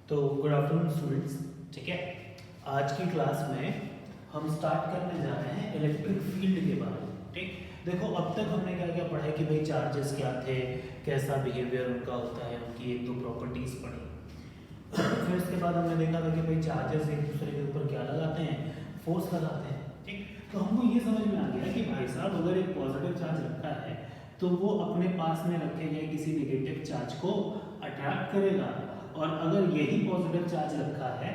तो good afternoon students. ठीक है, आज की क्लास में हम स्टार्ट करने जा रहे हैं इलेक्ट्रिक फील्ड के बारे में। ठीक, देखो अब तक हमने क्या क्या पढ़ा है कि भाई चार्जेस क्या थे, कैसा बिहेवियर उनका होता है, उनकी एक दो प्रॉपर्टीज पढ़ी। फिर उसके बाद हमने देखा था कि भाई चार्जेस एक दूसरे के ऊपर क्या लगाते हैं, फोर्स लगाते हैं। ठीक, तो हमको ये समझ में आ गया कि भाई साहब अगर एक पॉजिटिव चार्ज रखा है तो वो अपने पास में रखे गए किसी नेगेटिव चार्ज को अट्रैक्ट करेगा, और अगर यही पॉजिटिव चार्ज रखा है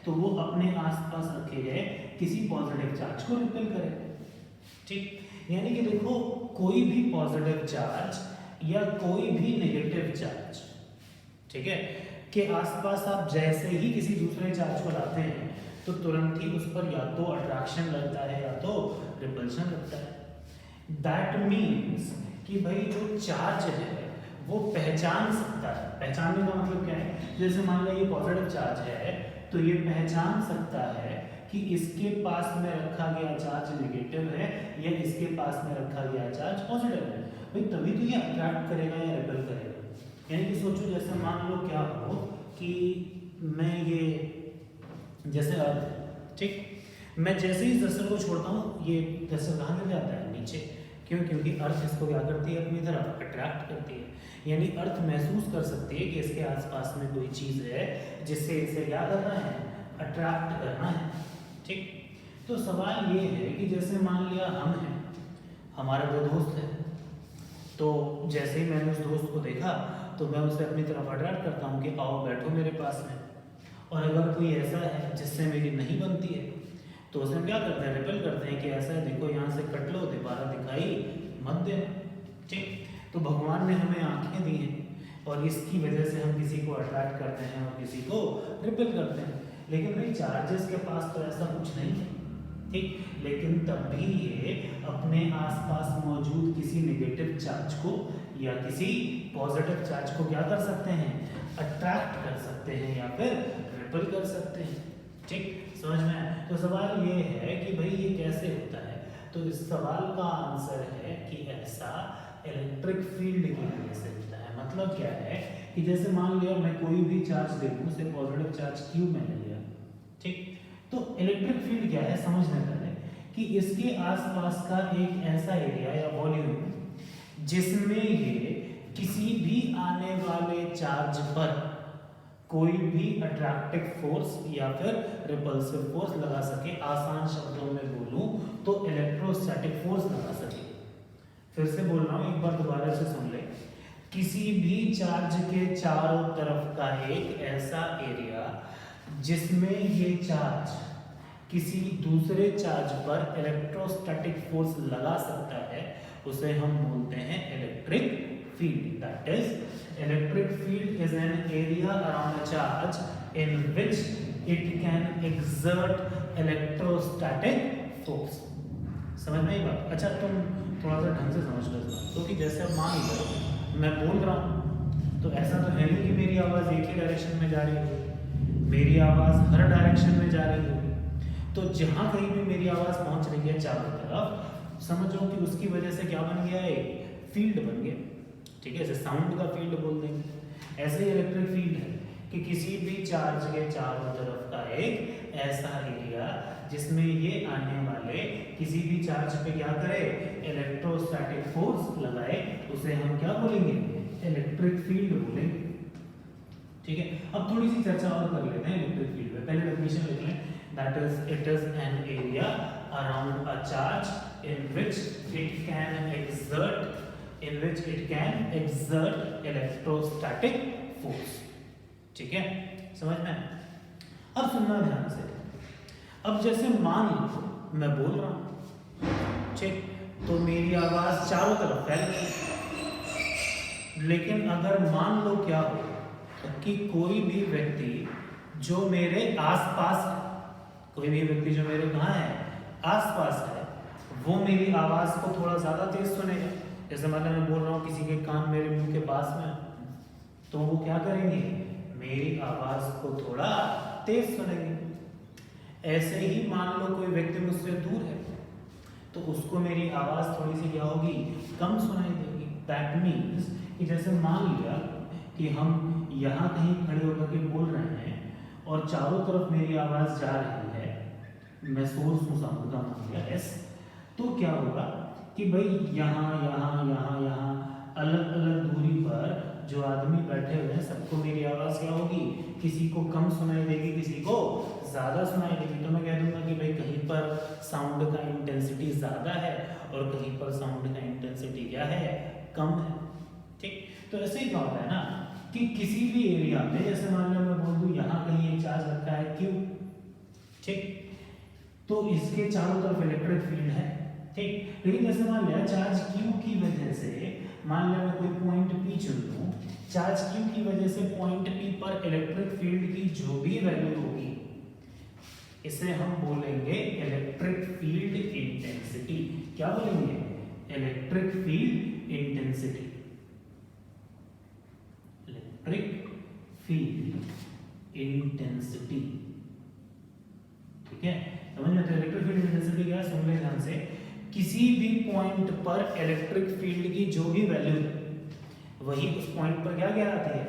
तो वो अपने आसपास रखे गए किसी पॉजिटिव चार्ज को रिपेल करेगा। ठीक, यानी कि देखो कोई भी पॉजिटिव चार्ज या कोई भी नेगेटिव चार्ज, ठीक है, के आसपास आप जैसे ही किसी दूसरे चार्ज को लाते हैं तो तुरंत ही उस पर या तो अट्रैक्शन लगता है या तो रिपल्शन लगता है। दैट मीन्स कि भाई जो चार्ज है वो पहचान सकता है। पहचानने का मतलब क्या है, जैसे मान लो ये पॉजिटिव चार्ज है तो ये पहचान सकता है कि इसके पास में रखा गया चार्ज नेगेटिव है या इसके पास में रखा गया चार्ज पॉजिटिव है। भाई तभी तो ये अट्रैक्ट करेगा या रिपेल करेगा। यानी कि सोचो जैसे मान लो क्या हो कि मैं ये जैसे अर्थ, ठीक, मैं जैसे ही दस्तर को छोड़ता हूँ ये दस्तर कहाँ गिर जाता है, नीचे। क्यों? क्योंकि अर्थ इसको क्या करती है, अपनी तरफ अट्रैक्ट करती है। यानी अर्थ महसूस कर सकती है कि इसके आसपास में कोई चीज़ है जिससे इसे क्या करना है, अट्रैक्ट करना है। ठीक, तो सवाल ये है कि जैसे मान लिया हम हैं, हमारा जो दोस्त है, तो जैसे ही मैंने उस दोस्त को देखा तो मैं उसे अपनी तरफ अट्रैक्ट करता हूँ कि आओ बैठो मेरे पास में। और अगर कोई ऐसा है जिससे मेरी नहीं बनती है तो उसे हम क्या करते हैं, रिपेल करते हैं कि ऐसा है देखो यहाँ से कट लो, दोबारा दिखाई मत देना। ठीक, तो भगवान ने हमें आंखें दी हैं और इसकी वजह से हम किसी को अट्रैक्ट करते हैं और किसी को रिपेल करते हैं। लेकिन भाई चार्जेस के पास तो ऐसा कुछ नहीं है। ठीक, लेकिन तब भी ये अपने आसपास मौजूद किसी नेगेटिव चार्ज को या किसी पॉजिटिव चार्ज को क्या कर सकते हैं, अट्रैक्ट कर सकते हैं या फिर रिपेल कर सकते हैं। ठीक, समझ में आया? तो सवाल ये है कि भाई ये कैसे होता है। तो इस सवाल का आंसर है कि ऐसा इलेक्ट्रिक फील्ड की वजह से होता है। मतलब क्या है कि जैसे मान लिया मैं कोई भी चार्ज ले लूं, उसे पॉजिटिव चार्ज क्यू में ले लिया। ठीक, तो इलेक्ट्रिक फील्ड क्या है समझने पहले कि इसके आसपास का एक ऐसा एरिया या वॉल्यूम जिसमें ये किसी भी आने वाले चार्ज पर कोई भी अट्रैक्टिव फोर्स या फिर रिपल्सिव फोर्स लगा सके। आसान शब्दों में बोलूं तो इलेक्ट्रोस्टैटिक फोर्स लगा सके। फिर से बोल रहा हूं, एक बार दोबारा से सुन ले। किसी भी चार्ज के चारों तरफ का एक ऐसा एरिया जिसमें ये चार्ज किसी दूसरे चार्ज पर इलेक्ट्रोस्टैटिक फोर्स लगा सकता है उसे हम बोलते हैं electric field. That is, electric field is an area around a charge in which it can exert electrostatic force. समझ में आई बात? अच्छा, तुम थोड़ा सा ढंग से समझ लो इस बात को कि जैसे मान लो मैं बोल रहा हूँ तो ऐसा तो है नहीं कि मेरी आवाज़ एक ही डायरेक्शन में जा रही होगी, मेरी आवाज़ हर डायरेक्शन में जा रही होगी। तो जहाँ कहीं भी मेरी आवाज़ पहुँच रही है चारों तरफ, समझो कि उसकी वजह से क्या बन गया, एक फील्ड बन गया। ठीक है, जैसे साउंड का फील्ड बोल देंगे, ऐसे ही इलेक्ट्रिक फील्ड है कि किसी भी चार्ज के चारों तरफ का एक ऐसा एरिया जिसमें ये आने वाले किसी भी चार्ज पे क्या करे, इलेक्ट्रोस्टैटिक फोर्स लगाए, उसे हम क्या बोलेंगे, इलेक्ट्रिक फील्ड बोलेंगे। ठीक है, अब थोड़ी सी चर्चा और कर लेते हैं इलेक्ट्रिक फील्ड पे। पहले डेफिनेशन लिख लें, that is it is an area around a charge in which it can exert electrostatic force। ठीक है, समझ में? अब सुनना ध्यान से। अब जैसे मान लो मैं बोल रहा हूं, ठीक, तो मेरी आवाज चारों तरफ फैल गई। लेकिन अगर मान लो क्या हो कि कोई भी व्यक्ति जो मेरे आसपास है, कोई भी व्यक्ति जो मेरे कहाँ है, आसपास है, वो मेरी आवाज को थोड़ा ज्यादा तेज सुनेगा। जैसे मतलब मैं बोल रहा हूँ, किसी के कान मेरे मुंह के पास में, तो वो क्या करेंगे, मेरी आवाज को थोड़ा तेज सुनेंगे। ऐसे ही मान लो कोई व्यक्ति मुझसे दूर है तो उसको मेरी आवाज थोड़ी सी क्या होगी, कम सुनाई देगी। दैट मीन्स कि जैसे मान लिया कि हम यहाँ कहीं खड़े होकर के बोल रहे हैं और चारों तरफ मेरी आवाज़ जा रही है, मैं सोर्स हूँ साउंड का, मान लिया एस, तो क्या होगा कि भाई यहाँ यहाँ यहाँ यहाँ अलग अलग दूरी पर जो आदमी बैठे हुए हैं सबको मेरी आवाज़ क्या होगी, किसी को कम सुनाई देगी, किसी को ज़्यादा सुनाई देगी। तो मैं कह दूंगा कि भाई कहीं पर साउंड का इंटेंसिटी ज़्यादा है और कहीं पर साउंड का इंटेंसिटी क्या है, कम है। ठीक, तो ऐसे ही क्या होता है ना कि किसी भी एरिया में, जैसे मान लो मैं बोल दूं यहाँ कहीं एक चार्ज रखा है Q, ठीक, तो इसके चारों तरफ इलेक्ट्रिक फील्ड है, ठीक। लेकिन जैसे मान लिया चार्ज Q की वजह से, मान लिया मैं कोई पॉइंट P चुन लूं, चार्ज Q की वजह से पॉइंट P पर इलेक्ट्रिक फील्ड की जो भी वैल्यू होगी इसे हम बोलेंगे इलेक्ट्रिक फील्ड इंटेंसिटी। क्या बोलेंगे, electric field intensity, electric field intensity. ठीक है, समझ में? तो इलेक्ट्रिक फील्ड इंटेंसिटी क्या है, सुन ले ध्यान से, किसी भी पॉइंट पर इलेक्ट्रिक फील्ड की जो भी वैल्यू वही उस पॉइंट पर क्या कहलाती है,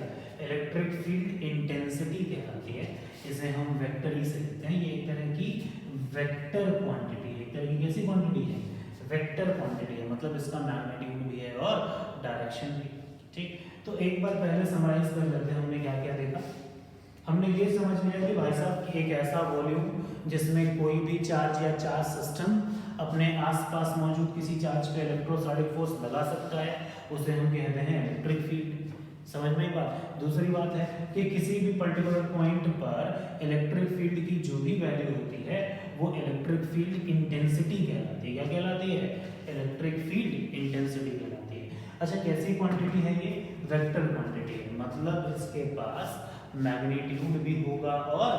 इलेक्ट्रिक फील्ड इंटेंसिटी कहलाती है। इसे हम वेक्टर ई से लिखते हैं, ये एक तरह की वेक्टर क्वांटिटी है, एक तरह की कैसी क्वांटिटी है, वेक्टर क्वांटिटी है, मतलब इसका मैग्नीट्यूड भी है और डायरेक्शन भी। ठीक, तो एक बार पहले समराइज कर लेते हैं, हमने क्या क्या देखा। हमने ये समझ लिया कि भाई साहब एक ऐसा वॉल्यूम जिसमें कोई भी चार्ज या चार्ज सिस्टम अपने आसपास मौजूद किसी चार्ज पे इलेक्ट्रोस्टैटिक फोर्स लगा सकता है, उसे हम कहते हैं इलेक्ट्रिक फील्ड। समझ में बात। दूसरी बात है कि किसी भी पर्टिकुलर पॉइंट पर इलेक्ट्रिक फील्ड की जो भी वैल्यू होती है वो इलेक्ट्रिक फील्ड इंटेंसिटी कहलाती है। क्या कहलाती है, इलेक्ट्रिक फील्ड इंटेंसिटी कहलाती है। अच्छा, कैसी क्वांटिटी है ये, वेक्टर क्वांटिटी है, मतलब इसके पास मैग्नीट्यूड भी होगा और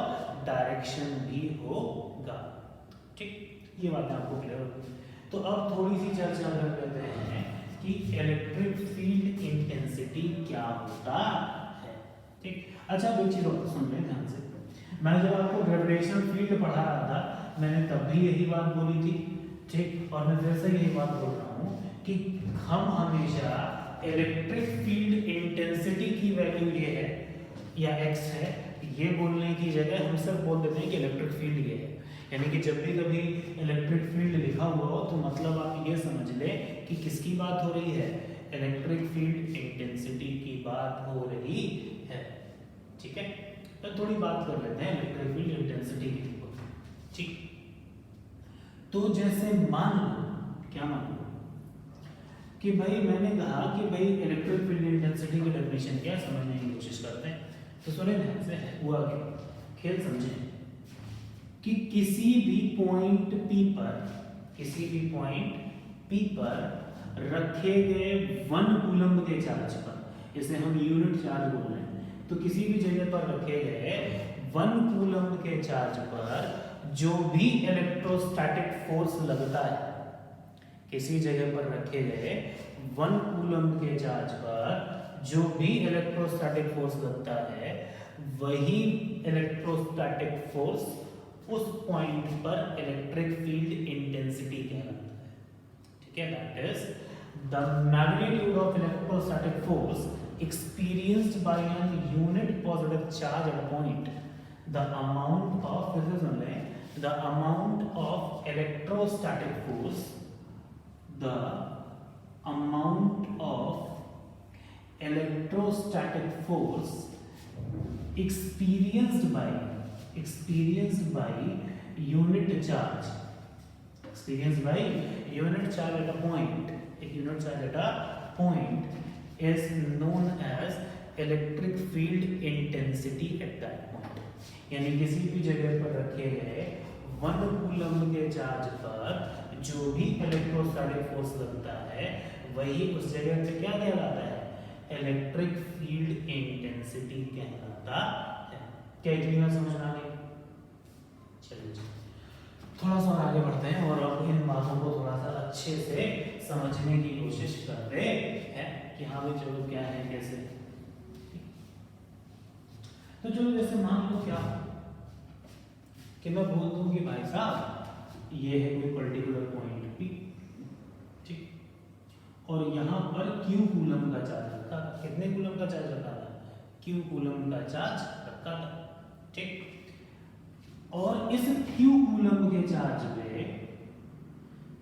डायरेक्शन भी होगा। ठीक, ये बात आपको क्लियर होगी। तो अब थोड़ी सी चर्चा कर लेते हैं कि इलेक्ट्रिक फील्ड इंटेंसिटी क्या होता है। ठीक, अच्छा एक चीज और सुन लें ध्यान से। मैं जब आपको ग्रेविटेशनल फील्ड पढ़ा रहा था मैंने तब भी यही बात बोली थी, ठीक, और मैं फिर से यही बात बोल रहा हूँ कि हम हमेशा इलेक्ट्रिक फील्ड इंटेंसिटी की वैल्यू ये है या x है, ये बोलने की जगह हम सिर्फ बोल देते हैं कि इलेक्ट्रिक फील्ड ये है। यानी कि जब भी कभी इलेक्ट्रिक फील्ड लिखा हुआ हो तो मतलब आप ये समझ ले कि किसकी बात हो रही है, इलेक्ट्रिक फील्ड इंटेंसिटी की बात हो रही है। ठीक है, तो थोड़ी बात कर लेते हैं इलेक्ट्रिक फील्ड इंटेंसिटी की। ठीक, तो जैसे मान लो, क्या मान लो कि भाई मैंने कहा कि भाई इलेक्ट्रिक फील्ड इंटेंसिटी की डेफिनेशन क्या, समझने की कोशिश करते हैं। तो सुने ध्यान से, हुआ क्या, खेल समझें कि किसी भी पॉइंट P पर, किसी भी पॉइंट P पर रखे गए 1 कूलम्ब के चार्ज पर, इसे हम यूनिट चार्ज बोल रहे हैं, तो किसी भी जगह पर रखे गए 1 कूलम्ब के चार्ज पर जो भी इलेक्ट्रोस्टैटिक फोर्स लगता है, किसी जगह पर रखे गए 1 कूलम्ब के चार्ज पर जो भी इलेक्ट्रोस्टैटिक फोर्स लगता है वही इलेक्ट्रोस्टैटिक फोर्स उस पॉइंट पर इलेक्ट्रिक फील्ड इंटेंसिटी कहलाता है। ठीक है, that is the magnitude of electrostatic force experienced by an unit positive charge at a point, the amount of, this is only the amount of electrostatic force, the amount of electrostatic force experienced by unit charge, experienced by unit charge at a point, a unit charge at a point is known as electric field intensity at that point। यानी किसी भी जगह पर रखे गए 1 coulomb के charge पर जो भी इलेक्ट्रोस्टैटिक फोर्स लगता है वही उस जगह पे क्या कहलाता है, इलेक्ट्रिक फील्ड इंटेंसिटी कहलाता है। क्या इतनी बात समझ में आ गई? चलिए थोड़ा सा आगे बढ़ते हैं और अब इन बातों को थोड़ा सा अच्छे से समझने की कोशिश करते हैं कि हाँ भाई चलो क्या है कैसे। तो चलो जैसे मान लो क्या कि मैं बोल दूं कि भाई साहब ये है कोई पर्टिकुलर पॉइंट P, ठीक, और यहाँ पर Q कूलम का चार्ज रखा, कितने कूलम का चार्ज रखा था, Q कूलम का चार्ज रखा था, ठीक। और इस Q कूलम के चार्ज पे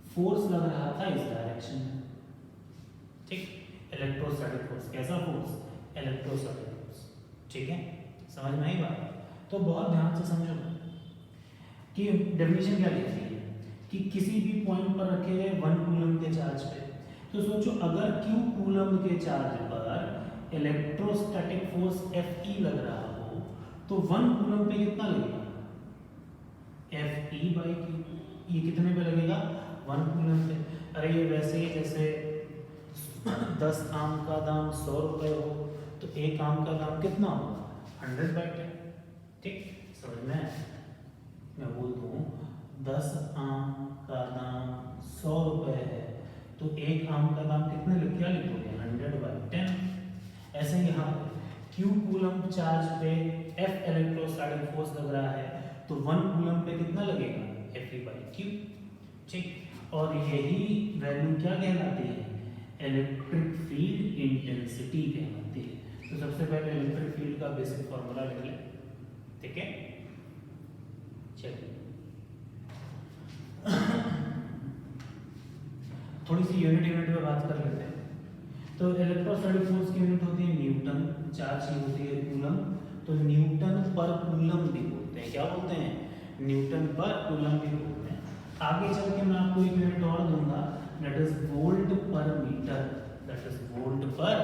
फोर्स लग रहा था इस डायरेक्शन में, ठीक। इलेक्ट्रोस्टैटिक फोर्स, कैसा फोर्स? इलेक्ट्रोस्टैटिक फोर्स, ठीक है। समझ में आई बात? तो बहुत ध्यान से समझो कि डेफिनेशन क्या लिखी है कि किसी भी पॉइंट पर रखे गए 1 कूलम के चार्ज पे, तो सोचो अगर Q कूलम के चार्ज पर इलेक्ट्रोस्टैटिक फोर्स Fe लग रहा हो तो 1 कूलम पे कितना लगेगा? Fe/Q। ये कितने पे लगेगा? 1 कूलम पे। अरे ये वैसे ही जैसे 10 आम का दाम 100 रुपए हो तो 1 आम का दाम कितना होगा? 100/10, ठीक। समझ में? मैं बोलता हूँ 10 आम का दाम 100 रुपए है तो 1 आम का दाम कितने क्या लिखोगे? 100/10। ऐसे ही यहाँ Q कूलम चार्ज पे F इलेक्ट्रोस्टैटिक फोर्स लग रहा है तो 1 कूलम पे कितना लगेगा? Fe/Q, ठीक। और यही वैल्यू क्या कहलाती है? इलेक्ट्रिक फील्ड इंटेंसिटी कहलाती है। तो सबसे पहले इलेक्ट्रिक फील्ड का बेसिक फॉर्मूला लिख लें, ठीक है। चलिए थोड़ी सी यूनिट पे बात कर लेते हैं। तो इलेक्ट्रोस्टैटिक फोर्स की यूनिट होती है न्यूटन, चार्ज की होती है कूलम। तो न्यूटन पर कूलम भी बोलते हैं, क्या बोलते हैं? न्यूटन पर कूलम भी बोलते हैं। आगे चल के मैं आपको एक यूनिट और दूंगा, दैट इज वोल्ट पर मीटर, दैट इज वोल्ट पर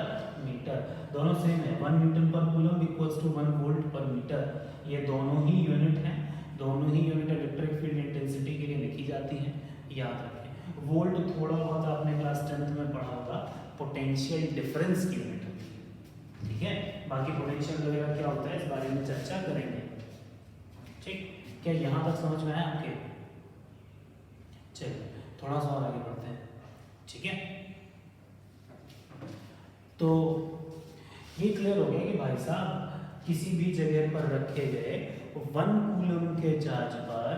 मीटर। दोनों सेम है, 1 न्यूटन पर कूलम इक्वल्स टू 1 वोल्ट पर मीटर। ये दोनों ही यूनिट हैं, दोनों ही यूनिट इलेक्ट्रिक फील्ड इंटेंसिटी के लिए लिखी जाती हैं, याद रखें। वोल्ट थोड़ा बहुत आपने क्लास 10th में पढ़ा होगा, पोटेंशियल डिफरेंस की यूनिट होती है, ठीक है। बाकी पोटेंशियल वगैरह क्या होता है इस बारे में चर्चा करेंगे, ठीक। क्या यहाँ तक समझ में आया आपके? चलिए थोड़ा सा और आगे बढ़ते हैं, ठीक है। तो ये क्लियर हो गया कि भाई साहब किसी भी जगह पर रखे गए 1 कूलम के चार्ज पर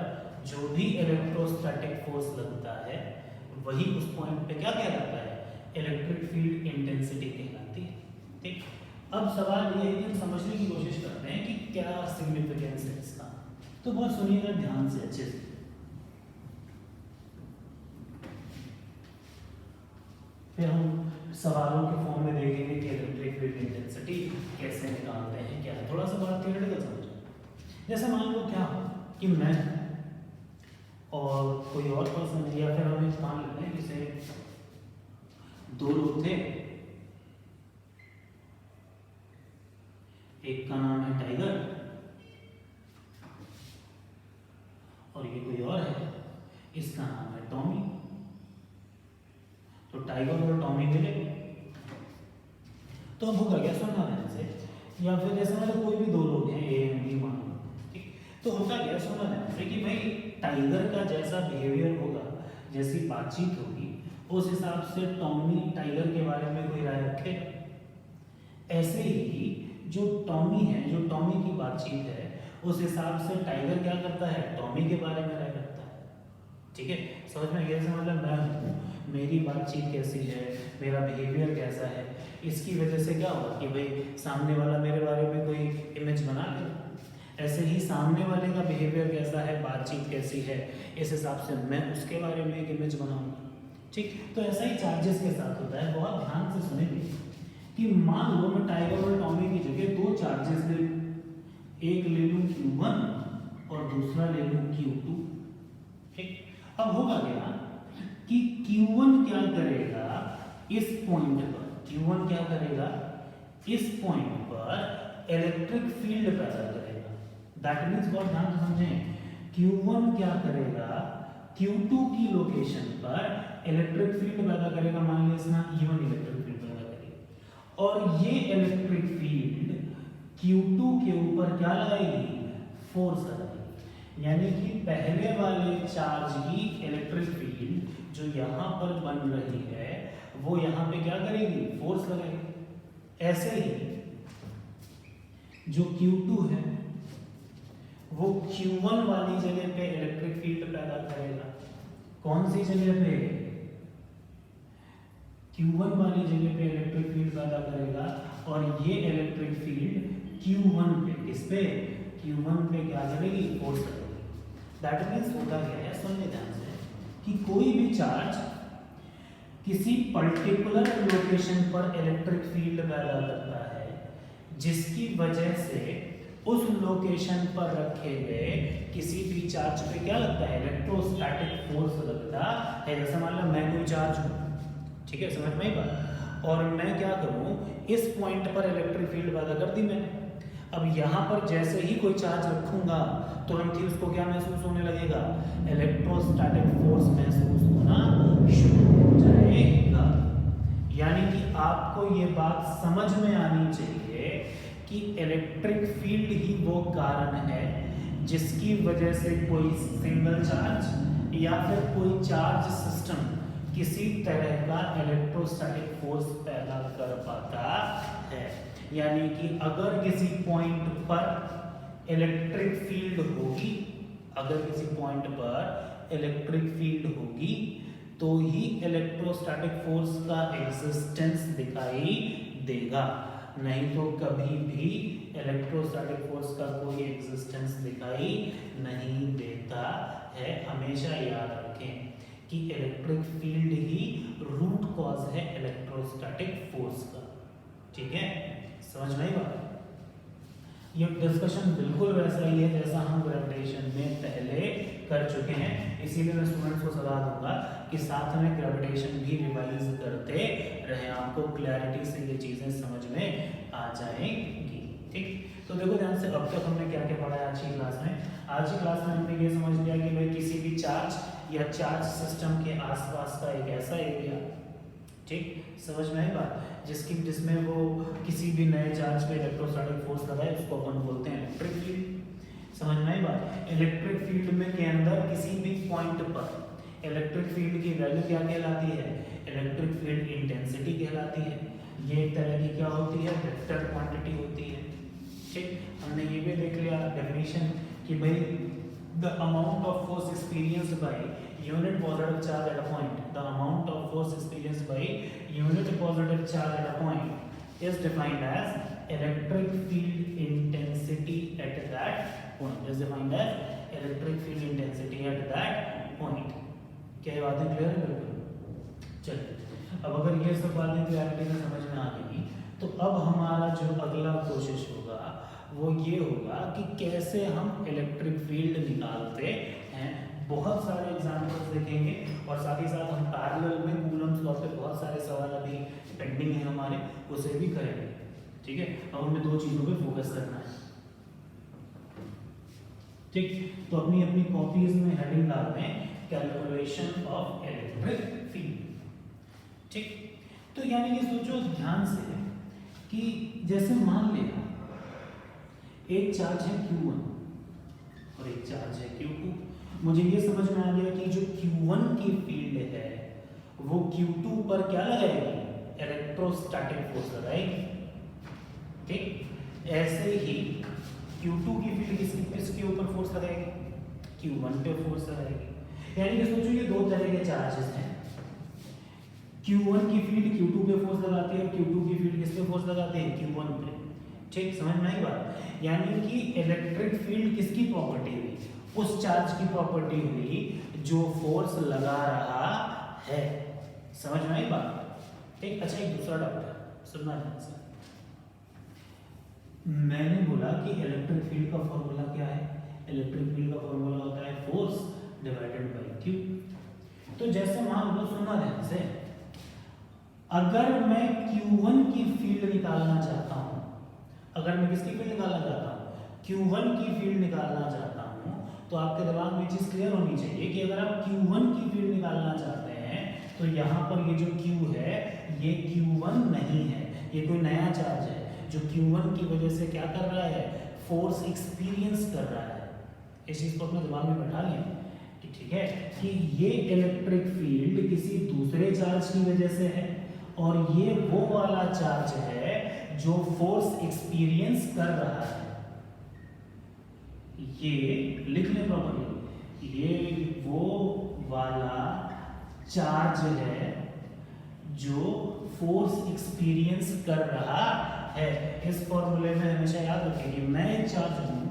जो भी इलेक्ट्रोस्टैटिक फोर्स लगता है वही उस पॉइंट पे क्या कहलाता है? इलेक्ट्रिक फील्ड इंटेंसिटी कहलाती है, ठीक। अब सवाल ये है कि हम समझने की कोशिश करते हैं कि क्या सिग्निफिकेंस है इसका। तो बहुत सुनिएगा ध्यान से, अच्छे से। फिर हम सवालों के फॉर्म में देखेंगे कि इलेक्ट्रिक फील्ड इंटेंसिटी कैसे निकालते हैं, क्या है। थोड़ा सा बात थियोरेटिकल समझो। जैसे मान लो क्या हो कि मैं और कोई और पर्सन है, या फिर हम एक मान लेते हैं जैसे 2 लोग थे, एक का नाम है टाइगर और ये कोई और है, इसका नाम है टॉमी। तो टाइगर और टॉमी मिले, तो अब होगा क्या? सुनना ध्यान से। या फिर जैसे मतलब कोई भी 2 लोग हैं, ए एंड बी मान लो, ठीक। तो होगा क्या? सुनना ध्यान से कि भाई टाइगर का जैसा बिहेवियर होगा, जैसी बातचीत होगी, उस हिसाब से टॉमी टाइगर के बारे में कोई राय रखेगा। ऐसे ही जो टॉमी है, जो टॉमी की बातचीत है, उस हिसाब से टाइगर क्या करता है? टॉमी के बारे में राय रखता है, ठीक है। समझ में गया? मतलब मैं हूँ, मेरी बातचीत कैसी है, मेरा बिहेवियर कैसा है, इसकी वजह से क्या होगा कि भाई सामने वाला मेरे बारे में कोई इमेज बना ले। ऐसे ही सामने वाले का बिहेवियर कैसा है, बातचीत कैसी है, इस हिसाब से मैं उसके बारे में एक इमेज बनाऊंगा, ठीक। तो ऐसा ही चार्जेस के साथ होता है। बहुत ध्यान से सुनेंगे कि मान लो मैं टाइगर और टॉमी की जगह 2 चार्जेस ले लूं, एक ले लूं Q1 और दूसरा ले लूं Q2, ठीक। अब होगा क्या कि Q1 क्या करेगा इस पॉइंट पर, Q1 क्या करेगा इस पॉइंट पर इलेक्ट्रिक फील्ड पैदा करेगा। दैट मीन्स बहुत ध्यान से समझें, Q1 क्या करेगा Q2 की लोकेशन पर इलेक्ट्रिक फील्ड पैदा करेगा। मान लीजिए इसमें E1 इलेक्ट्रिक फील्ड पैदा करेगा और ये इलेक्ट्रिक फील्ड Q2 के ऊपर क्या लगाएगी? फोर्स लगाएगी। यानी कि पहले वाले चार्ज की इलेक्ट्रिक फील्ड जो यहाँ पर बन रही है वो यहाँ पे क्या करेगी? फोर्स लगाएगी। ऐसे ही जो Q2 है वो Q1 वाली जगह पे इलेक्ट्रिक फील्ड पैदा करेगा। कौन सी जगह पे? Q1 वाली जगह पे इलेक्ट्रिक फील्ड पैदा करेगा और ये इलेक्ट्रिक फील्ड Q1 पे, किस पे? Q1 पे क्या करेगी? फोर्स करेगी। दैट मीन्स होता क्या है, सुनिए ध्यान से, कि कोई भी चार्ज किसी पर्टिकुलर लोकेशन पर इलेक्ट्रिक फील्ड पैदा करता है, जिसकी वजह से उस लोकेशन पर रखे गए किसी भी चार्ज पे क्या लगता है? इलेक्ट्रोस्टैटिक फोर्स लगता है। जैसे मान लो मैं कोई चार्ज हूँ, ठीक है, समझ में आई बात, और मैं क्या करूँ, इस पॉइंट पर इलेक्ट्रिक फील्ड पैदा कर दी मैंने। अब यहाँ पर जैसे ही कोई चार्ज रखूंगा तुरंत ही उसको क्या महसूस होने लगेगा? इलेक्ट्रोस्टैटिक फोर्स महसूस होना शुरू हो जाएगा। यानी कि आपको ये बात समझ में आनी चाहिए कि इलेक्ट्रिक फील्ड ही वो कारण है जिसकी वजह से कोई सिंगल चार्ज या फिर कोई चार्ज सिस्टम किसी तरह का इलेक्ट्रोस्टैटिक फोर्स पैदा कर पाता है। यानी कि अगर किसी पॉइंट पर इलेक्ट्रिक फील्ड होगी, अगर किसी पॉइंट पर इलेक्ट्रिक फील्ड होगी तो ही इलेक्ट्रोस्टैटिक फोर्स का एग्जिस्टेंस दिखाई देगा, नहीं तो कभी भी इलेक्ट्रोस्टैटिक फोर्स का कोई एग्जिस्टेंस दिखाई नहीं देता है। हमेशा याद रखें कि इलेक्ट्रिक फील्ड ही रूट कॉज है इलेक्ट्रोस्टैटिक फोर्स का। ठीक है, समझ में आई बात? ये डिस्कशन बिल्कुल वैसा ही है जैसा हम ग्रेविटेशन में पहले कर चुके हैं, इसीलिए मैं स्टूडेंट्स को सलाह दूंगा कि साथ में ग्रेविटेशन भी रिवाइज करते रहें, आपको क्लैरिटी से ये चीज़ें समझ में आ जाएंगी। ठीक, तो देखो ध्यान से, अब तक हमने क्या क्या पढ़ा है आज की क्लास में? आज की क्लास में हमने ये समझ लिया कि भाई किसी भी चार्ज या चार्ज सिस्टम के आसपास का एक ऐसा एरिया, ठीक, समझ में आई बात, जिसमें वो किसी भी नए चार्ज पे इलेक्ट्रोस्टैटिक फोर्स लगाए, उसको अपन बोलते हैं इलेक्ट्रिक फील्ड। समझ में आई बात? इलेक्ट्रिक फील्ड में के अंदर किसी भी पॉइंट पर इलेक्ट्रिक फील्ड की वैल्यू क्या कहलाती है? इलेक्ट्रिक फील्ड इंटेंसिटी कहलाती है। ये एक तरह की क्या होती है? वेक्टर क्वांटिटी होती है। ठीक, हमने ये भी देख लिया डेफिनेशन कि भाई the amount of force experienced by unit positive charge at a point, the amount of force experienced by unit positive charge at a point is defined as electric field intensity at that point, is defined as electric field intensity at that point। क्या ये बातें clear है? बिल्कुल। चलिए, अब अगर ये सब बातें क्लैरिटी में समझ में आ गई तो अब हमारा जो अगला कोशिश होगा वो ये होगा कि कैसे हम इलेक्ट्रिक फील्ड निकालते हैं। बहुत सारे एग्जांपल्स देखेंगे और साथ ही साथ हम पैरेलल में कूलम्स लॉ पे बहुत सारे सवाल अभी पेंडिंग है हमारे, उसे भी करेंगे। ठीक है, अब हमें दो चीज़ों पे फोकस करना है। ठीक, तो अपनी अपनी कॉपीज में हेडिंग डालते हैं कैलकुलेशन ऑफ इलेक्ट्रिक फील्ड। ठीक, तो यानी कि सोचो ध्यान से कि जैसे मान लिया एक चार्ज है Q1 और एक चार्ज है Q2। मुझे ये समझ में आ गया कि जो Q1 की फील्ड है वो Q2 पर क्या लगाएगी? इलेक्ट्रोस्टैटिक फोर्स लगाएगी। ठीक, ऐसे ही Q2 की फील्ड किसके ऊपर फोर्स लगाएगी? Q1 पे फोर्स लगाएगी। यानी कि सोचो ये दो तरह के चार्जेस हैं, Q1 की फील्ड Q2 पे फोर्स लगाती है, Q2 की फील्ड किस पे फोर्स लगाती है? Q1 पे। ठीक, समझ में आई बात? यानी कि इलेक्ट्रिक फील्ड किसकी प्रॉपर्टी हुई? उस चार्ज की प्रॉपर्टी हुई जो फोर्स लगा रहा है। समझ में आई बात? ठीक, अच्छा एक दूसरा डाउट है, सुनना ध्यान से। मैंने बोला कि इलेक्ट्रिक फील्ड का फॉर्मूला क्या है? इलेक्ट्रिक फील्ड का फॉर्मूला होता है फोर्स डिवाइडेड बाय क्यू। तो जैसे मान लो, सुनना ध्यान से, अगर मैं Q1 की फील्ड निकालना चाहता हूं, अगर मैं किसकी फील्ड निकालना चाहता हूं? Q1 की फील्ड निकालना चाहता हूं, तो आपके दिमाग में चीज क्लियर होनी चाहिए कि अगर आप Q1 की फील्ड निकालना चाहते हैं तो यहाँ पर ये जो Q है ये Q1 नहीं है, ये कोई नया चार्ज है जो Q1 की वजह से क्या कर रहा है? फोर्स एक्सपीरियंस कर रहा है। इस चीज को अपने दिमाग में बैठा लिया कि ठीक है कि ये इलेक्ट्रिक फील्ड किसी दूसरे चार्ज की वजह से है और ये वो वाला चार्ज है जो फोर्स एक्सपीरियंस कर रहा है। ये लिख लें प्रॉपर्ली, ये वो वाला चार्ज है जो फोर्स एक्सपीरियंस कर रहा है। इस फॉर्मूले में हमेशा याद रखें कि मैं एक चार्ज हूँ,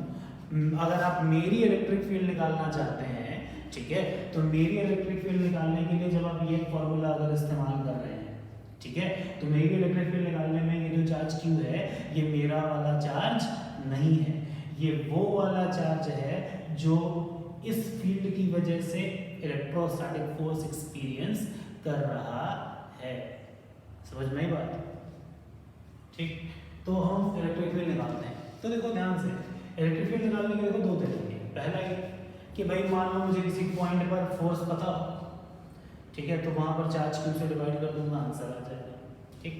अगर आप मेरी इलेक्ट्रिक फील्ड निकालना चाहते हैं, ठीक है, तो मेरी इलेक्ट्रिक फील्ड निकालने के लिए जब आप ये फॉर्मूला अगर इस्तेमाल कर रहे हैं, ठीक है, तो मेरी इलेक्ट्रिक फील्ड निकालने में ये जो चार्ज Q है ये मेरा वाला चार्ज नहीं है, ये वो वाला चार्ज है जो इस फील्ड की वजह से इलेक्ट्रोस्टैटिक फोर्स एक्सपीरियंस कर रहा है। समझ में बात? ठीक, तो हम इलेक्ट्रिक फील्ड निकालते हैं। तो देखो ध्यान से, इलेक्ट्रिक फील्ड निकालने के देखो दो तरीके हैं। पहला ये कि भाई मान लो मुझे किसी पॉइंट पर फोर्स पता हो, ठीक है, तो वहां पर चार्ज Q से डिवाइड कर दूंगा, आंसर आ जाएगा। ठीक,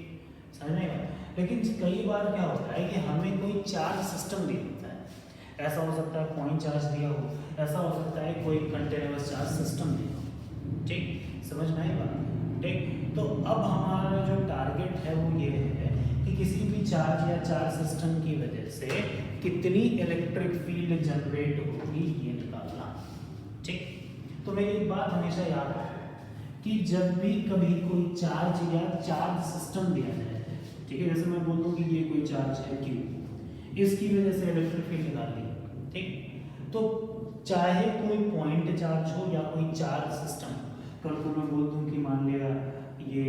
समझ में आया? लेकिन कई बार क्या होता है कि हमें कोई चार्ज सिस्टम दिया होता है, ऐसा हो सकता है पॉइंट चार्ज दिया हो, ऐसा हो सकता है कोई कंटिन्यूअस चार्ज सिस्टम दिया हो। ठीक, समझ में आई बात? ठीक, तो अब हमारा जो टारगेट है वो ये है कि किसी भी चार्ज या चार्ज सिस्टम की वजह से कितनी इलेक्ट्रिक फील्ड जनरेट होगी ये निकालना। ठीक, तो मेरी एक बात हमेशा याद रखें कि जब भी कभी कोई चार्ज या चार्ज सिस्टम दिया जाए, ठीक है, जैसे मैं बोल दूं कि ये कोई चार्ज है Q, इसकी वजह से इलेक्ट्रिक फील्ड निकाल ली, ठीक, तो चाहे कोई पॉइंट चार्ज हो या कोई चार्ज सिस्टम, कल को मैं बोल दूं कि मान लिया ये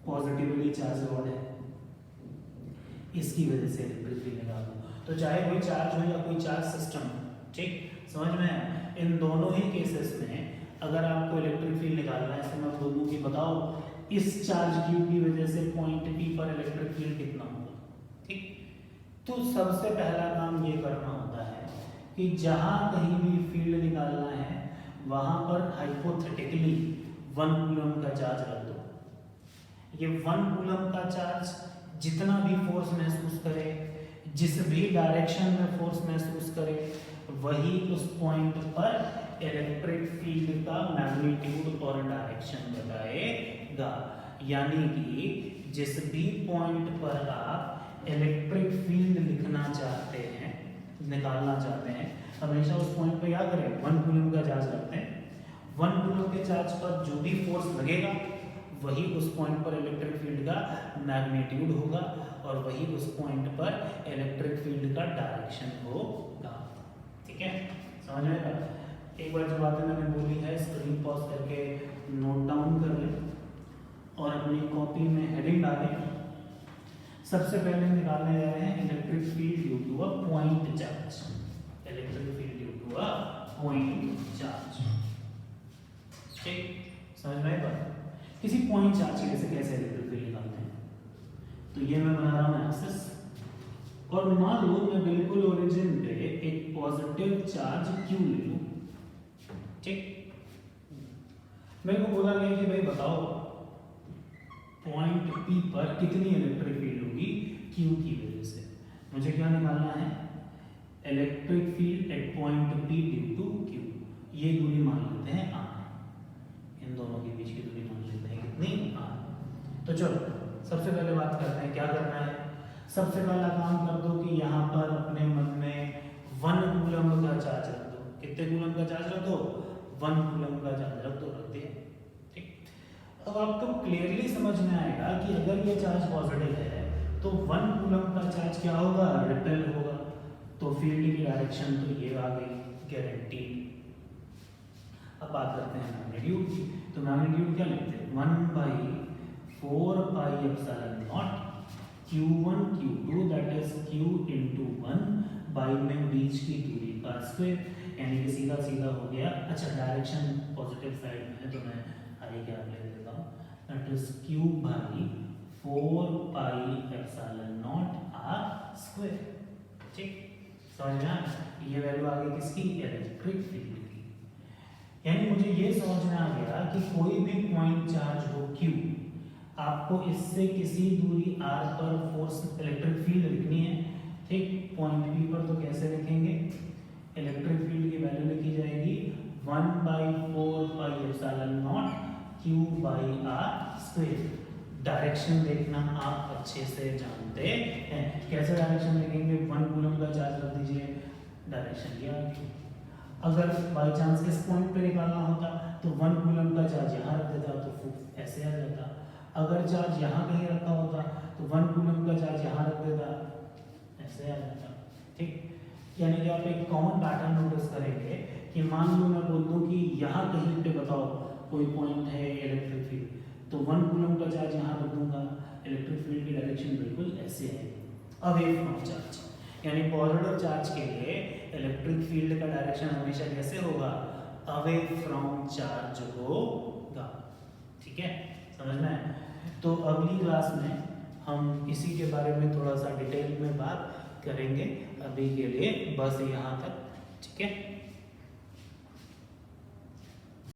पॉजिटिवली चार्ज रॉड है, इसकी वजह से इलेक्ट्रिक फील्ड निकाल दूं, तो चाहे कोई चार्ज हो या कोई चार्ज सिस्टम, ठीक, समझ में? इन दोनों ही केसेस में अगर आपको इलेक्ट्रिक फील्ड निकालना है, तो मैं बोल दूं कि बताओ इस चार्ज Q की वजह से पॉइंट P पर इलेक्ट्रिक फील्ड कितना होगा। ठीक, तो सबसे पहला काम ये करना होता है कि जहां कहीं भी फील्ड निकालना है वहां पर हाइपोथेटिकली 1 कूलम का चार्ज रख दो। ये 1 कूलम का चार्ज जितना भी फोर्स महसूस करे, जिस भी डायरेक्शन में फोर्स महसूस करे, वही उस पॉइंट पर इलेक्ट्रिक फील्ड का मैग्नीट्यूड और डायरेक्शन बताएगा। यानी कि जिस भी पॉइंट पर आप इलेक्ट्रिक फील्ड लिखना चाहते हैं, निकालना चाहते हैं, हमेशा उस पॉइंट पे क्या करें, 1 कूलम का चार्ज रखते हैं। 1 कूलम के चार्ज पर जो भी फोर्स लगेगा वही उस पॉइंट पर इलेक्ट्रिक फील्ड का मैग्नीट्यूड होगा और वही उस पॉइंट पर इलेक्ट्रिक फील्ड का डायरेक्शन होगा। ठीक है, समझ में आया? एक बार जो बातें मैंने बोली है स्क्रीन पॉज करके नोट डाउन कर लें और अपनी कॉपी में हेडिंग डालें। सबसे पहले निकालने जा रहे हैं electric field due to a point charge. Electric field due to a point charge. ठीक, समझ में आया? किसी पॉइंट चार्ज की वजह से कैसे इलेक्ट्रिक फील्ड निकालते हैं? तो ये मैं बना रहा हूँ एक्सिस, और मान लो मैं बिल्कुल ओरिजिन पे एक पॉजिटिव चार्ज Q ले लूं। ठीक, मेरे को बोला गया कि भाई बताओ पॉइंट P पर कितनी इलेक्ट्रिक फील्ड होगी Q की वजह से। मुझे क्या निकालना है, electric field at point P due to Q। ये दूरी मान लेते हैं R, इन दोनों के बीच की दूरी मान लेते हैं कितनी, R। तो चलो सबसे पहले बात करते हैं क्या करना है। सबसे पहला काम कर दो कि यहाँ पर अपने मन में 1 कूलम का चार्ज रख दो। कितने कूलम का चार्ज रख दो, 1 कूलम का चार्ज रख दो, रख दिया। ठीक, अब आपको क्लियरली समझ में आएगा कि अगर ये चार्ज पॉजिटिव है तो 1 कूलम का चार्ज क्या होगा, रिपेल होगा, तो फील्ड की डायरेक्शन तो ये आ गई गारंटी। अब बात करते हैं मैग्नीट्यूड की। तो मैग्नीट्यूड क्या लेते हैं, 1/4 pi epsilon not Q1 Q2 that is Q into 1 by में बीच की दूरी का स्क्वायर, यानी कि सीधा सीधा हो गया। अच्छा, डायरेक्शन पॉजिटिव साइड में है तो मैं आई क्या ले लेता हूँ, that is Q by 4 pi epsilon not R square. ठीक, समझ में आया? ये वैल्यू आ गई किसकी, इलेक्ट्रिक फील्ड की। यानी मुझे ये समझ में आ गया कि कोई भी पॉइंट चार्ज हो Q, आपको इससे किसी दूरी R पर फोर्स इलेक्ट्रिक फील्ड लिखनी है। ठीक, पॉइंट P पर तो कैसे लिखेंगे, इलेक्ट्रिक फील्ड की वैल्यू लिखी जाएगी 1/4 pi epsilon not Q by R square. Direction देखना आप अच्छे से जानते हैं, कैसे डायरेक्शन लिखेंगे, 1 कूलम का चार्ज रख दीजिए, डायरेक्शन ये आ गई। अगर बाई चांस इस पॉइंट पे निकालना होता तो 1 कूलम का चार्ज यहाँ रख देता तो ऐसे आ जाता, अगर चार्ज यहाँ कहीं रखा होता तो 1 कूलम का चार्ज यहाँ रख देता, ऐसे आ जाता। ठीक, यानी कि आप एक कॉमन पैटर्न नोटिस करेंगे कि मान लो मैं बोल दूं कि यहाँ कहीं पे बताओ कोई पॉइंट है इलेक्ट्रिक फील्ड, तो 1 कूलम का चार्ज यहाँ रख दूंगा, इलेक्ट्रिक फील्ड की डायरेक्शन बिल्कुल ऐसे है, अवे फ्रॉम चार्ज। यानी पॉजिटिव चार्ज के लिए इलेक्ट्रिक फील्ड का डायरेक्शन हमेशा कैसे होगा, अवे फ्रॉम चार्ज होगा। ठीक है, समझ में आया? तो अगली क्लास में हम इसी के बारे में थोड़ा सा डिटेल में बात करेंगे। अभी के लिए बस यहाँ तक। ठीक है।